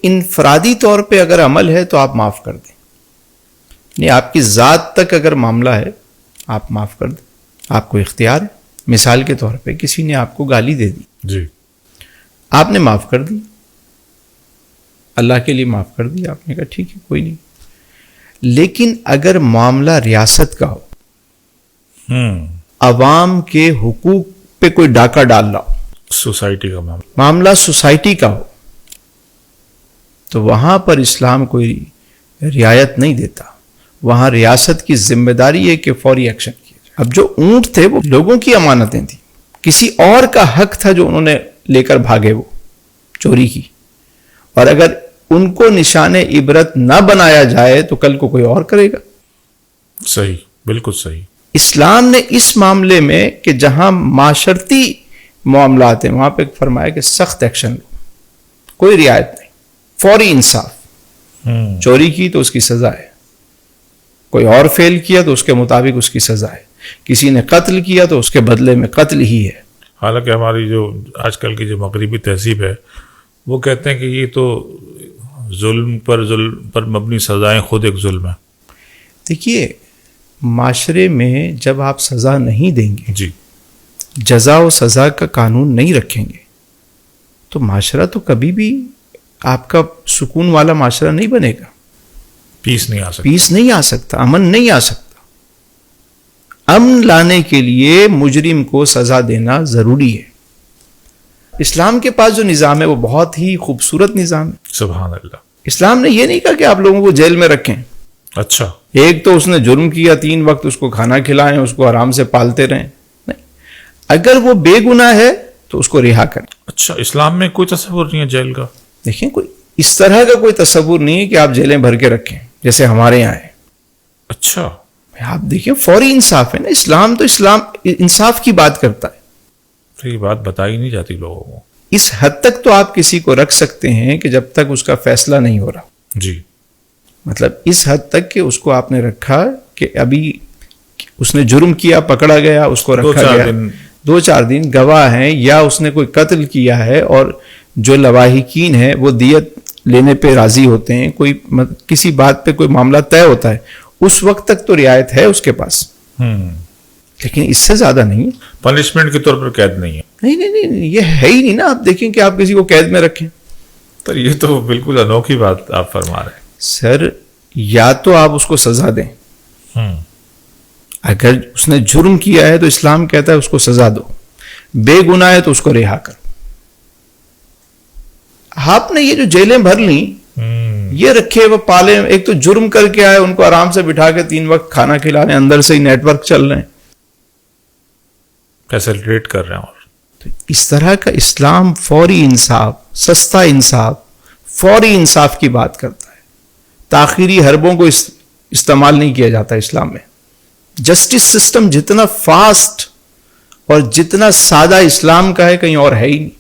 انفرادی طور پہ اگر عمل ہے تو آپ معاف کر دیں، نہیں آپ کی ذات تک اگر معاملہ ہے آپ معاف کر دیں، آپ کو اختیار ہے. مثال کے طور پہ کسی نے آپ کو گالی دے دی جی، آپ نے معاف کر دی، اللہ کے لیے معاف کر دی، آپ نے کہا ٹھیک ہے کوئی نہیں. لیکن اگر معاملہ ریاست کا ہو، عوام کے حقوق پہ کوئی ڈاکہ ڈال رہا ہو، سوسائٹی کا معاملہ سوسائٹی کا ہو، تو وہاں پر اسلام کوئی رعایت نہیں دیتا. وہاں ریاست کی ذمہ داری ہے کہ فوری ایکشن کیا جائے. اب جو اونٹ تھے وہ لوگوں کی امانتیں تھیں، کسی اور کا حق تھا جو انہوں نے لے کر بھاگے، وہ چوری کی، اور اگر ان کو نشان عبرت نہ بنایا جائے تو کل کو کوئی اور کرے گا. صحیح، بالکل صحیح. اسلام نے اس معاملے میں کہ جہاں معاشرتی معاملات ہیں وہاں پہ فرمایا کہ سخت ایکشن لو، کوئی رعایت نہیں، فوری انصاف. چوری کی تو اس کی سزا ہے، کوئی اور فیل کیا تو اس کے مطابق اس کی سزا ہے، کسی نے قتل کیا تو اس کے بدلے میں قتل ہی ہے. حالانکہ ہماری جو آج کل کی جو مغربی تہذیب ہے وہ کہتے ہیں کہ یہ تو ظلم پر مبنی سزائیں خود ایک ظلم ہے. دیکھیے معاشرے میں جب آپ سزا نہیں دیں گے، جی، جزا و سزا کا قانون نہیں رکھیں گے تو معاشرہ تو کبھی بھی آپ کا سکون والا معاشرہ نہیں بنے گا. پیس نہیں آ سکتا، پیس نہیں آ سکتا، امن نہیں آ سکتا. امن لانے کے لیے مجرم کو سزا دینا ضروری ہے. اسلام کے پاس جو نظام ہے وہ بہت ہی خوبصورت نظام ہے. سبحان اللہ. اسلام نے یہ نہیں کہا کہ آپ لوگوں کو جیل میں رکھیں. اچھا، ایک تو اس نے جرم کیا 3 وقت اس کو کھانا کھلائیں، اس کو آرام سے پالتے رہیں. نہیں، اگر وہ بے گناہ ہے تو اس کو رہا کریں. اچھا، اسلام میں کوئی تصور نہیں ہے جیل کا؟ دیکھیں کوئی اس طرح کا کوئی تصور نہیں ہے کہ آپ جیلیں بھر کے رکھیں جیسے ہمارے یہاں ہے. اچھا، آپ دیکھیں فوری انصاف ہے نا. اسلام تو اسلام انصاف کی بات کرتا ہے. تو یہ بات بتائی نہیں جاتی لوگوں کو. اس حد تک تو آپ کسی کو رکھ سکتے ہیں کہ جب تک اس کا فیصلہ نہیں ہو رہا. جی، مطلب اس حد تک کہ اس کو آپ نے رکھا کہ ابھی اس نے جرم کیا، پکڑا گیا، اس کو رکھا گیا 2-4 دن، گواہ ہیں، یا اس نے کوئی قتل کیا ہے اور جو لواحقین ہیں وہ دیت لینے پہ راضی ہوتے ہیں، کوئی کسی بات پہ کوئی معاملہ طے ہوتا ہے، اس وقت تک تو رعایت ہے اس کے پاس. لیکن اس سے زیادہ نہیں. پنشمنٹ کے طور پر قید نہیں ہے. نہیں، یہ ہے ہی نہیں نا. آپ دیکھیں کہ آپ کسی کو قید میں رکھیں تو یہ تو بالکل انوکھی بات آپ فرما رہے ہیں. سر یا تو آپ اس کو سزا دیں، اگر اس نے جرم کیا ہے تو اسلام کہتا ہے اس کو سزا دو، بے گناہ ہے تو اس کو رہا کرو. آپ نے یہ جو جیلیں بھر لیں، یہ رکھے وہ پالے، ایک تو جرم کر کے آئے ان کو آرام سے بٹھا کے 3 وقت کھانا کھلا رہے ہیں، اندر سے ہی نیٹ ورک چل رہے ہیں، فیسلٹیٹ کر رہے ہیں. اور تو اس طرح کا اسلام فوری انصاف، سستا انصاف، فوری انصاف کی بات کرتا ہے. تاخیری حربوں کو استعمال نہیں کیا جاتا اسلام میں. جسٹس سسٹم جتنا فاسٹ اور جتنا سادہ اسلام کا ہے کہیں اور ہے ہی نہیں.